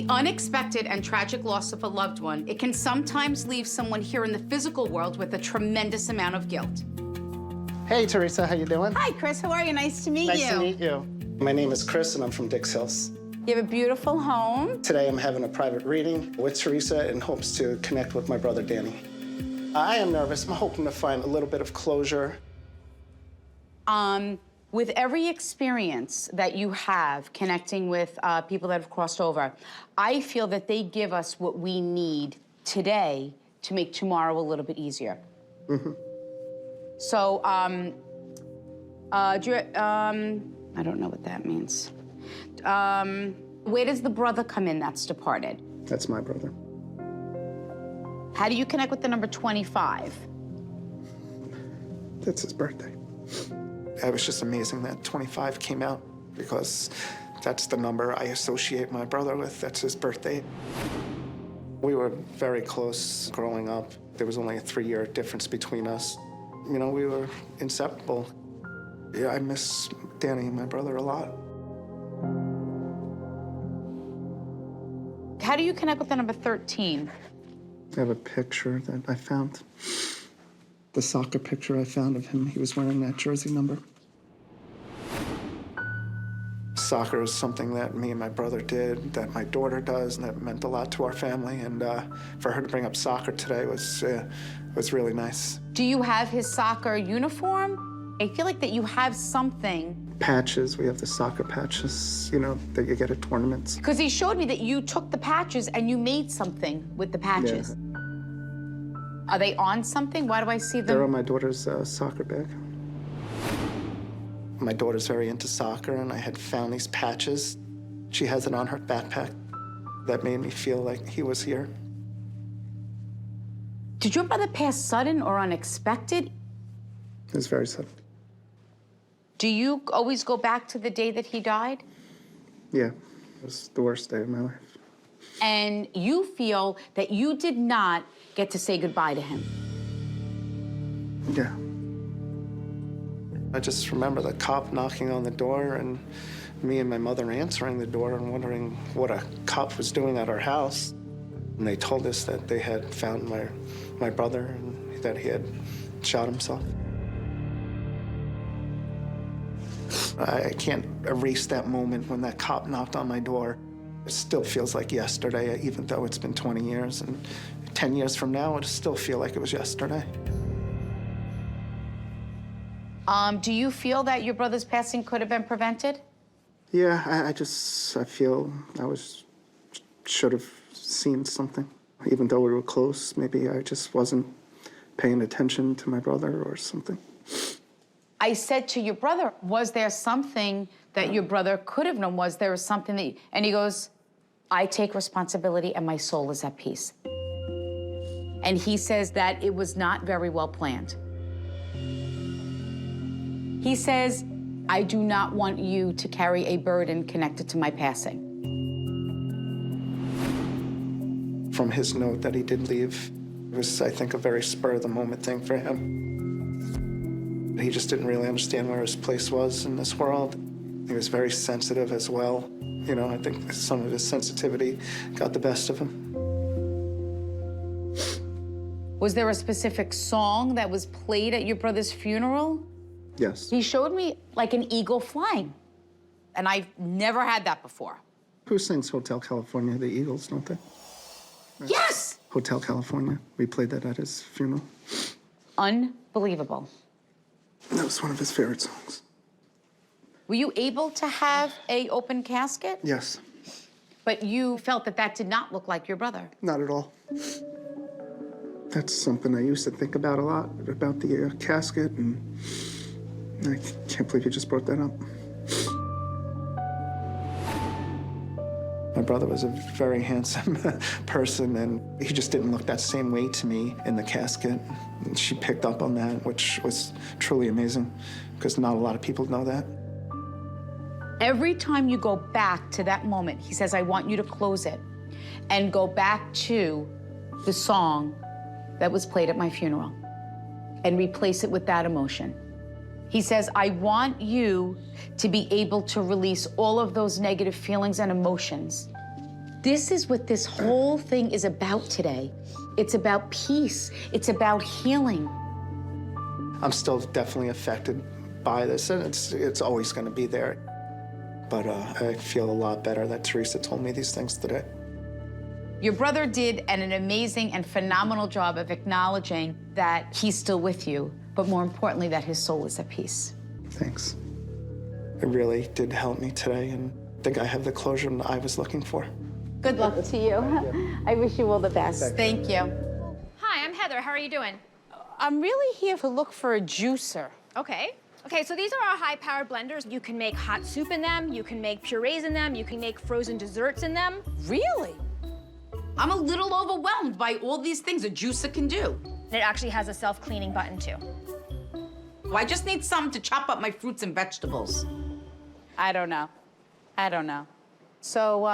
the unexpected and tragic loss of a loved one, it can sometimes leave someone here in the physical world with a tremendous amount of guilt. Hey, Theresa, how you doing? Hi, Chris. How are you? Nice to meet you. Nice to meet you. My name is Chris, and I'm from Dix Hills. You have a beautiful home. Today, I'm having a private reading with Theresa in hopes to connect with my brother, Danny. I am nervous. I'm hoping to find a little bit of closure. With every experience that you have connecting with people that have crossed over, I feel that they give us what we need today to make tomorrow a little bit easier. Mm-hmm. So, I don't know what that means. Where does the brother come in that's departed? That's my brother. How do you connect with the number 25? That's his birthday. It was just amazing that 25 came out because that's the number I associate my brother with. That's his birthday. We were very close growing up. There was only a 3-year difference between us. You know, we were inseparable. Yeah, I miss Danny, my brother, a lot. How do you connect with the number 13? I have a picture that I found. The soccer picture I found of him, he was wearing that jersey number. Soccer is something that me and my brother did, that my daughter does, and that meant a lot to our family. And for her to bring up soccer today was really nice. Do you have his soccer uniform? I feel like that you have something. Patches, we have the soccer patches, you know, that you get at tournaments. Because he showed me that you took the patches and you made something with the patches. Yeah. Are they on something? Why do I see them? They're on my daughter's soccer bag. My daughter's very into soccer, and I had found these patches. She has it on her backpack. That made me feel like he was here. Did your brother pass sudden or unexpected? It was very sudden. Do you always go back to the day that he died? Yeah, it was the worst day of my life. And you feel that you did not get to say goodbye to him? Yeah. I just remember the cop knocking on the door and me and my mother answering the door and wondering what a cop was doing at our house. And they told us that they had found my brother and that he had shot himself. I can't erase that moment when that cop knocked on my door. It still feels like yesterday, even though it's been 20 years. And 10 years from now, it'll still feel like it was yesterday. Do you feel that your brother's passing could have been prevented? Yeah, I feel I should have seen something. Even though we were close, maybe I just wasn't paying attention to my brother or something. I said to your brother, was there something that your brother could have known? Was there something that, and he goes, I take responsibility and my soul is at peace. And he says that it was not very well planned. He says, I do not want you to carry a burden connected to my passing. From his note that he did leave, it was, I think, a very spur-of-the-moment thing for him. He just didn't really understand where his place was in this world. He was very sensitive as well. You know, I think some of his sensitivity got the best of him. Was there a specific song that was played at your brother's funeral? Yes. He showed me like an eagle flying, and I've never had that before. Who sings Hotel California? The Eagles, don't they? Yes! Hotel California. We played that at his funeral. Unbelievable. That was one of his favorite songs. Were you able to have an open casket? Yes. But you felt that that did not look like your brother? Not at all. That's something I used to think about a lot, about the casket, and I can't believe you just brought that up. My brother was a very handsome person, and he just didn't look that same way to me in the casket. And she picked up on that, which was truly amazing, because not a lot of people know that. Every time you go back to that moment, he says, I want you to close it and go back to the song that was played at my funeral and replace it with that emotion. He says, I want you to be able to release all of those negative feelings and emotions This is what this whole thing is about today. It's about peace. It's about healing. I'm still definitely affected by this, and it's always going to be there. But I feel a lot better that Theresa told me these things today. Your brother did an amazing and phenomenal job of acknowledging that he's still with you, but more importantly, that his soul is at peace. Thanks. It really did help me today, and I think I have the closure that I was looking for. Good luck to you. I wish you all the best. Thank you. Hi, I'm Heather. How are you doing? I'm really here to look for a juicer. Okay. Okay, so these are our high-powered blenders. You can make hot soup in them, you can make purees in them, you can make frozen desserts in them. Really? I'm a little overwhelmed by all these things a juicer can do. It actually has a self-cleaning button, too. Well, I just need something to chop up my fruits and vegetables. I don't know. So,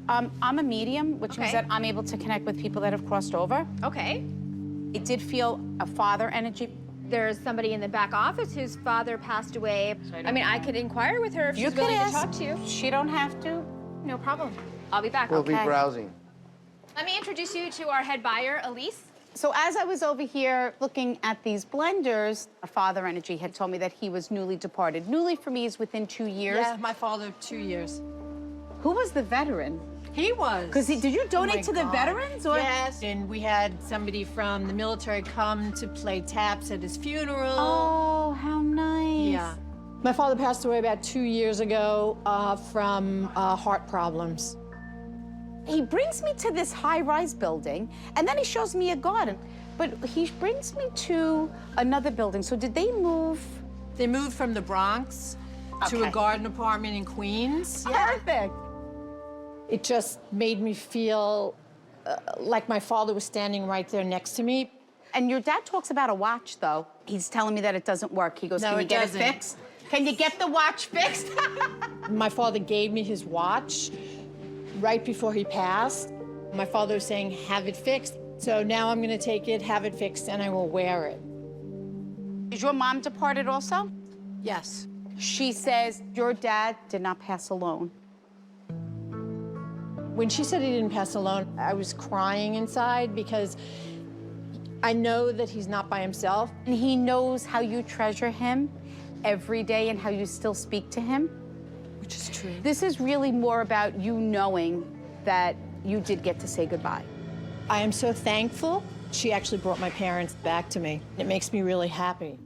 I'm a medium, which means Okay. that I'm able to connect with people that have crossed over. Okay. It did feel a father energy. There's somebody in the back office whose father passed away. I mean, I could inquire with her if she's willing to talk to you. She don't have to. No problem. I'll be back. We'll Okay. be browsing. Let me introduce you to our head buyer, Elise. So as I was over here looking at these blenders, a father energy had told me that he was newly departed. Newly for me is within 2 years. Yeah, my father, 2 years. Who was the veteran? He was. Because did you donate to the God. veterans? Or? Yes, and we had somebody from the military come to play taps at his funeral. Oh, how nice. Yeah. My father passed away about 2 years ago from heart problems. He brings me to this high-rise building, and then he shows me a garden. But he brings me to another building. So did they move? They moved from the Bronx to Okay. a garden apartment in Queens. Perfect. It just made me feel like my father was standing right there next to me. And your dad talks about a watch, though. He's telling me that it doesn't work. He goes, No, can you it get doesn't. it fixed? Can you get the watch fixed? My father gave me his watch right before he passed. My father was saying, have it fixed. So now I'm gonna take it, have it fixed, and I will wear it. Is your mom departed also? Yes. She says your dad did not pass alone. When she said he didn't pass alone, I was crying inside because I know that he's not by himself. And he knows how you treasure him every day and how you still speak to him. Which is true. This is really more about you knowing that you did get to say goodbye. I am so thankful she actually brought my parents back to me. It makes me really happy.